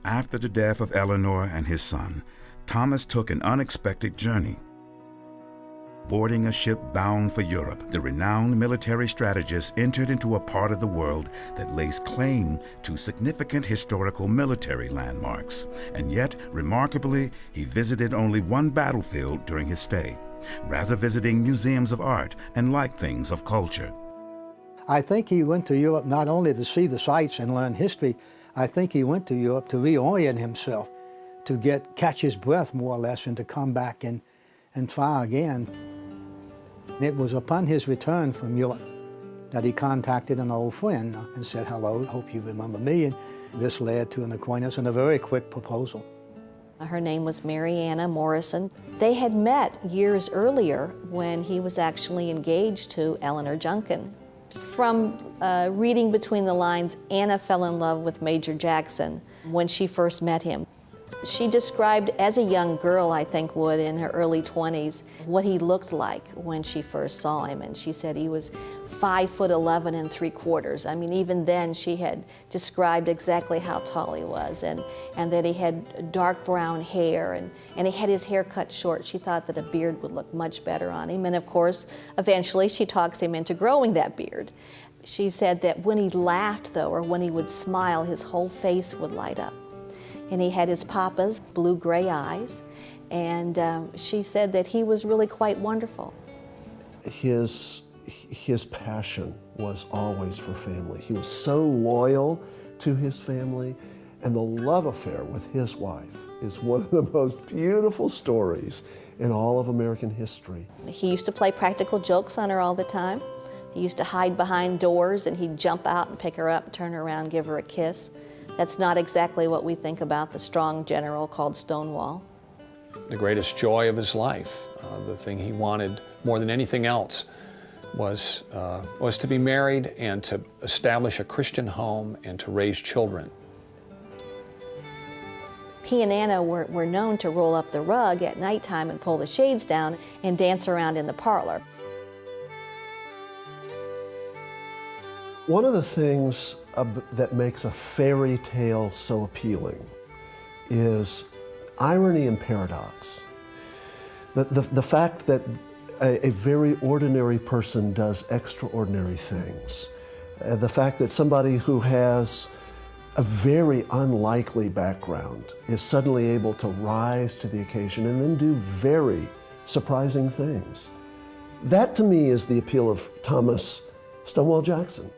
After the death of Eleanor and his son, Thomas took an unexpected journey. Boarding a ship bound for Europe, the renowned military strategist entered into a part of the world that lays claim to significant historical military landmarks. And yet, remarkably, he visited only one battlefield during his stay, rather visiting museums of art and like things of culture. I think he went to Europe not only to see the sights and learn history, I think he went to Europe to reorient himself, to catch his breath more or less, and to come back and try again. It was upon his return from Europe that he contacted an old friend and said, "Hello, hope you remember me." And this led to an acquaintance and a very quick proposal. Her name was Mariana Morrison. They had met years earlier when he was actually engaged to Eleanor Junkin. From reading between the lines, Anna fell in love with Major Jackson when she first met him. She described as a young girl, I think would, in her early 20s, what he looked like when she first saw him. And she said he was 5'11" 3/4. I mean, even then she had described exactly how tall he was, and that he had dark brown hair, and he had his hair cut short. She thought that a beard would look much better on him. And of course, eventually she talks him into growing that beard. She said that when he laughed, though, or when he would smile, his whole face would light up. And he had his papa's blue-gray eyes, and she said that he was really quite wonderful. His passion was always for family. He was so loyal to his family, and the love affair with his wife is one of the most beautiful stories in all of American history. He used to play practical jokes on her all the time. He used to hide behind doors, and he'd jump out and pick her up, turn her around, give her a kiss. That's not exactly what we think about the strong general called Stonewall. The greatest joy of his life, the thing he wanted more than anything else, was to be married and to establish a Christian home and to raise children. He and Anna were known to roll up the rug at nighttime and pull the shades down and dance around in the parlor. One of the things that makes a fairy tale so appealing is irony and paradox. The fact that a very ordinary person does extraordinary things. The fact that somebody who has a very unlikely background is suddenly able to rise to the occasion and then do very surprising things. That, to me, is the appeal of Thomas Stonewall Jackson.